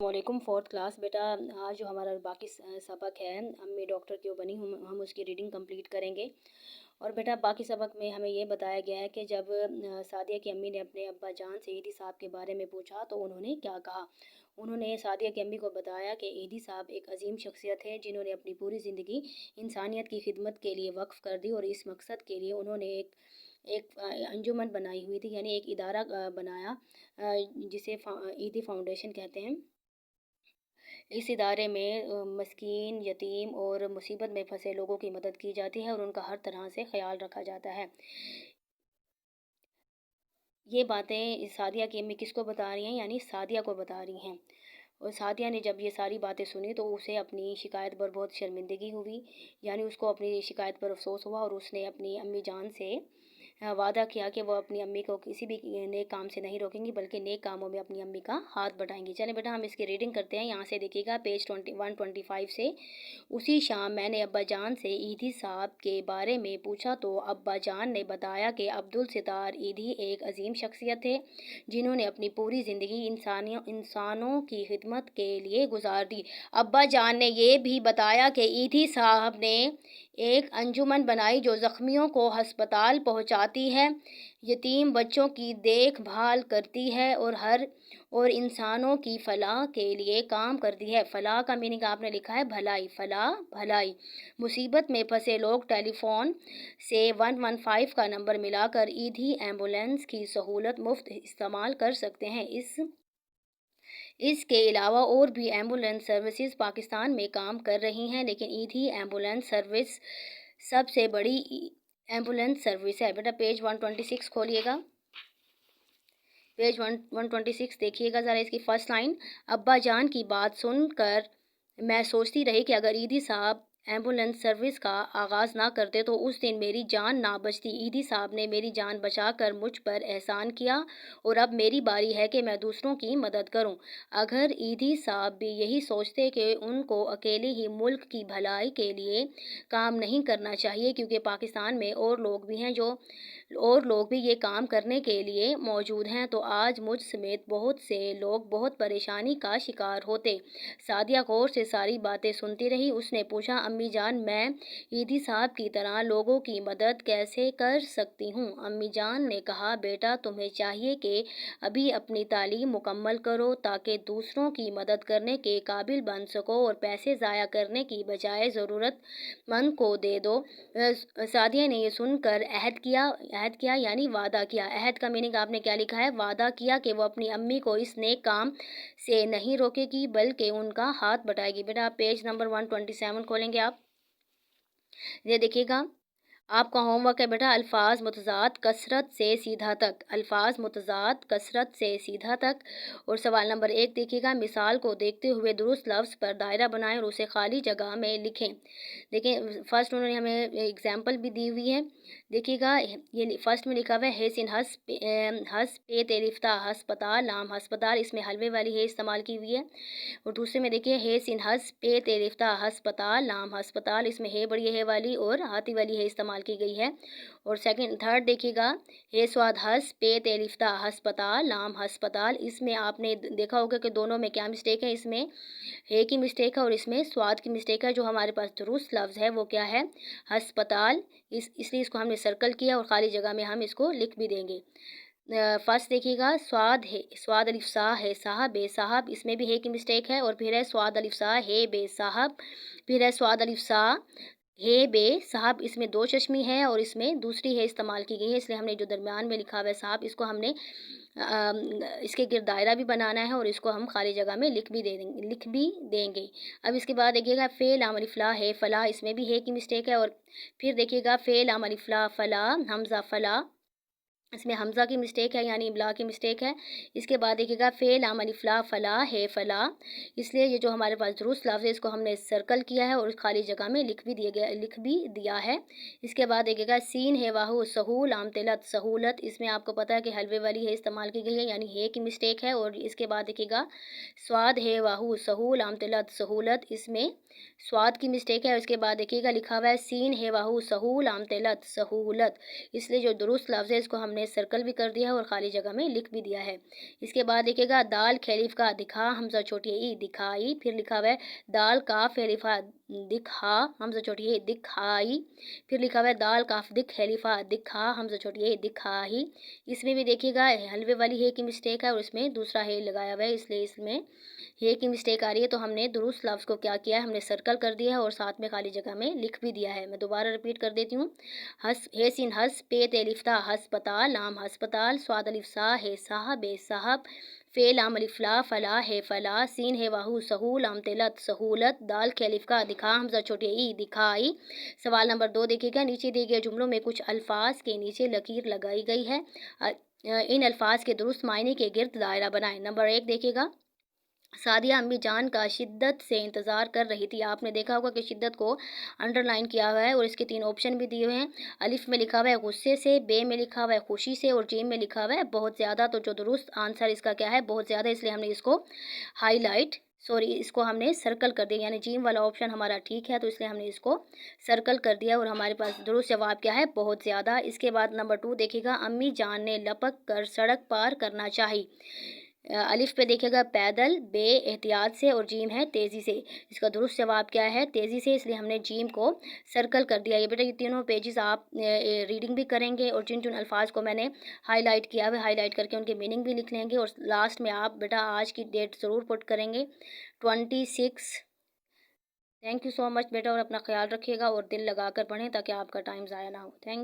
वालेकुम। Fourth class बेटा, आज जो हमारा बाकी सबक है अम्मी डॉक्टर क्यों बनी, हम उसकी रीडिंग कंप्लीट करेंगे। और बेटा बाकी सबक में हमें ये बताया गया है कि जब सादिया की अम्मी ने अपने अब्बा जान से ईदी साहब के बारे में पूछा तो उन्होंने क्या कहा। उन्होंने सादिया की अम्मी को बताया कि ईदी साहब एक अजीम शख्सियत है जिन्होंने अपनी पूरी ज़िंदगी इंसानियत की खिदमत के लिए वक्फ़ कर दी, और इस मकसद के लिए उन्होंने एक अंजुमन बनाई हुई थी, यानी एक इदारा बनाया, जिसे ईदी फाउंडेशन कहते हैं। इस इदारे में मस्कीन, यतीम और मुसीबत में फंसे लोगों की मदद की जाती है और उनका हर तरह से ख्याल रखा जाता है। ये बातें सादिया की अम्मी किसको बता रही हैं, यानी सादिया को बता रही हैं। और सादिया ने जब ये सारी बातें सुनी तो उसे अपनी शिकायत पर बहुत शर्मिंदगी हुई, यानी उसको अपनी शिकायत पर अफसोस हुआ, और उसने अपनी अम्मी जान से वादा किया कि वो अपनी अम्मी को किसी भी नेक काम से नहीं रोकेंगी, बल्कि नेक कामों में अपनी अम्मी का हाथ बटाएंगी। चलें बेटा, हम इसकी रीडिंग करते हैं। यहाँ से देखिएगा पेज 125 से। उसी शाम मैंने अब्बा जान से ईदी साहब के बारे में पूछा तो अब्बा जान ने बताया कि अब्दुल सितार ईदी एक अजीम शख्सियत थे जिन्होंने अपनी पूरी ज़िंदगी इंसानों की खिदमत के लिए गुजार दी। अब्बा जान ने ये भी बताया कि ईदी साहब ने एक अंजुमन बनाई जो ज़ख्मियों को हस्पताल पहुंचाती है, यतीम बच्चों की देखभाल करती है और इंसानों की फलाह के लिए काम करती है। फलाह का मीनिंग आपने लिखा है भलाई, फलाह भलाई। मुसीबत में फंसे लोग टेलीफोन से 115 का नंबर मिलाकर ईदी एम्बुलेंस की सहूलत मुफ्त इस्तेमाल कर सकते हैं। इसके अलावा और भी एम्बुलेंस सर्विसेज पाकिस्तान में काम कर रही हैं, लेकिन ईदी एम्बुलेंस सर्विस सबसे बड़ी एम्बुलेंस सर्विस है। बेटा पेज 126 खोलिएगा। पेज 126 देखिएगा ज़रा, इसकी फ़र्स्ट लाइन। अब्बा जान की बात सुनकर मैं सोचती रही कि अगर ईदी साहब एम्बुलेंस सर्विस का आगाज़ ना करते तो उस दिन मेरी जान ना बचती। ईदी साहब ने मेरी जान बचाकर मुझ पर एहसान किया और अब मेरी बारी है कि मैं दूसरों की मदद करूं। अगर ईदी साहब भी यही सोचते कि उनको अकेले ही मुल्क की भलाई के लिए काम नहीं करना चाहिए, क्योंकि पाकिस्तान में और लोग भी ये काम करने के लिए मौजूद हैं, तो आज मुझ समेत बहुत से लोग बहुत परेशानी का शिकार होते। सादिया गौर से सारी बातें सुनती रही। उसने पूछा, अम्मी जान, मैं ईदी साहब की तरह लोगों की मदद कैसे कर सकती हूँ? अम्मी जान ने कहा, बेटा तुम्हें चाहिए कि अभी अपनी तालीम मुकम्मल करो ताकि दूसरों की मदद करने के काबिल बन सको और पैसे ज़ाया करने की बजाय ज़रूरतमंद को दे दो। सादिया ने ये सुनकर अहद किया यानी वादा किया। अहद का मीनिंग आपने क्या लिखा है? वादा किया कि वो अपनी अम्मी को इस नेक काम से नहीं रोकेगी बल्कि उनका हाथ बटाएगी। बेटा पेज नंबर 127 खोलेंगे आप। ये देखिएगा, आपका होमवर्क है बेटा अल्फाज मुतज़ाद कसरत से सीधा तक। अल्फाज मुतज़ाद कसरत से सीधा तक। और सवाल नंबर 1 देखिएगा, मिसाल को देखते हुए दुरुस्त लफ्ज़ पर दायरा बनाएं और उसे खाली जगह में लिखें। देखें, फर्स्ट उन्होंने हमें एग्जाम्पल भी दी हुई है। देखिएगा, ये फर्स्ट में लिखा हुआ है हेसिन हस पे तेरिफ्ता हस्पताल नाम हस्पताल, इसमें हलवे वाली है इस्तेमाल की हुई है। और दूसरे में देखिए हेसिन हस पे तेरिफ्ता हस्पताल नाम हस्पताल, इसमें है बड़ी है वाली और हाथी वाली है इस्तेमाल की गई है। और थर्ड देखिएगा, हे स्वाद हस पे तेरिफ्ता हस्पताल नाम हस्पताल, इसमें आपने देखा होगा कि दोनों में क्या मिस्टेक है। इसमें हे की मिस्टेक है और इसमें स्वाद की मिस्टेक है। जो हमारे पास दुरुस्त लफ्ज़ है वो क्या है? हस्पताल। इसलिए इसको हमने सर्कल किया और खाली जगह में हम इसको लिख भी देंगे। फर्स्ट देखिएगा, स्वाद है, स्वाद अलिफ सा है साहब बे साहब, इसमें भी है की मिस्टेक है। और फिर है स्वाद अलिफ सा है बे साहब, फिर है स्वाद अलिफ सा हे बे साहब, इसमें दो चश्मी है और इसमें दूसरी है इस्तेमाल की गई है, इसलिए हमने जो दरमियान में लिखा हुआ है साहब, इसको हमने इसके गिर्द दायरा भी बनाना है और इसको हम खाली जगह में लिख भी देंगे। अब इसके बाद देखिएगा, फ़ेल लाम अलिफ ला है फ़ला, इसमें भी है की मिस्टेक है। और फिर देखिएगा, फ़ेल लाम अलिफ ला फ़ला हमज़ा फ़ला, इसमें हमज़ा की मिस्टेक है यानी इमला की मिस्टेक है। इसके बाद देखिएगा, फ़े लाम अलिफ ला फ़ला है फ़ला, इसलिए ये जो हमारे पास दुरुस्त लफ्ज़ है इसको हमने सर्कल किया है और खाली जगह में लिख भी दिया है। इसके बाद देखिएगा, सीन है वाहू सहूल आम तिलत सहूलत, इसमें आपको पता है कि हलवे वाली है इस्तेमाल की गई है यानी है की मिस्टेक है। और इसके बाद देखिएगा, स्वाद है वाहू सहूल आम तिलत सहूलत, इसमें स्वाद की मिस्टेक है। उसके बाद देखिएगा, लिखा हुआ है सीन है वाहू सहूल आम तिलत सहूलत, इसलिए जो दुरुस्त लफ्ज़ है इसको हमने हमने सर्कल भी कर दिया है और खाली जगह में लिख भी दिया है। इसके बाद देखिएगा दाल खेलिफ का दिखा हमजा छोटी ई दिखाई, फिर लिखा हुआ है दाल काफ हेलिफा दिखा हमजा छोटी ए दिखाई, फिर लिखा हुआ है दाल काफ दिख हेलिफा दिखा हमजा छोटी ए दिखाई। इसमें भी देखिएगा हलवे वाली हे की मिस्टेक है और इसमें दूसरा हे लगाया हुआ है, इसलिए इसमें हे की मिस्टेक आ रही है। तो हमने दुरुस्त लफ्ज़ को क्या किया है, हमने सर्कल कर दिया है और साथ में खाली जगह में लिख भी दिया है। मैं दोबारा रिपीट कर देती हूँ। हस हे सिन हस पे तेलिफ्ता हस्पताल लाम हस्पताल, स्वाद अलिफ सा हे साह बे साहब, फे लाम अलिफ ला फला है फला, सीन है वाहू सहू लाम तेलत सहूलत, दाल के अलिफ का दिखा हमजा छोटे ई दिखाई। सवाल नंबर 2 देखिएगा, नीचे दिए गए जुमलों में कुछ अल्फाज के नीचे लकीर लगाई गई है। इन अल्फाज के दुरुस्त मायने के गिर्द दायरा बनाएं। नंबर 1 देखिएगा, सादिया अम्मी जान का शिद्दत से इंतज़ार कर रही थी। आपने देखा होगा कि शिद्दत को अंडरलाइन किया हुआ है और इसके 3 ऑप्शन भी दिए हुए हैं। अलिफ में लिखा हुआ है गुस्से से, बे में लिखा हुआ है खुशी से और जीम में लिखा हुआ है बहुत ज़्यादा। तो जो दुरुस्त आंसर इसका क्या है, बहुत ज़्यादा, इसलिए हमने इसको इसको हमने सर्कल कर दिया, यानी जीम वाला ऑप्शन हमारा ठीक है, तो इसलिए हमने इसको सर्कल कर दिया और हमारे पास दुरुस्त जवाब क्या है, बहुत ज़्यादा। इसके बाद नंबर 2 देखिएगा, अम्मी जान ने लपक कर सड़क पार करना चाहिए। अलिफ पे देखिएगा पैदल, बे एहतियात से और जीम है तेज़ी से। इसका दुरुस्त जवाब क्या है, तेज़ी से, इसलिए हमने जीम को सर्कल कर दिया। ये बेटा ये तीनों पेजेस आप रीडिंग भी करेंगे और जिन जिन अल्फाज को मैंने हाईलाइट किया है हाईलाइट करके उनके मीनिंग भी लिख लेंगे और लास्ट में आप बेटा आज की डेट ज़रूर पुट करेंगे 26। थैंक यू सो मच बेटा, और अपना ख्याल रखिएगा और दिल लगा कर पढ़ें ताकि आपका टाइम ज़ाया ना हो। थैंक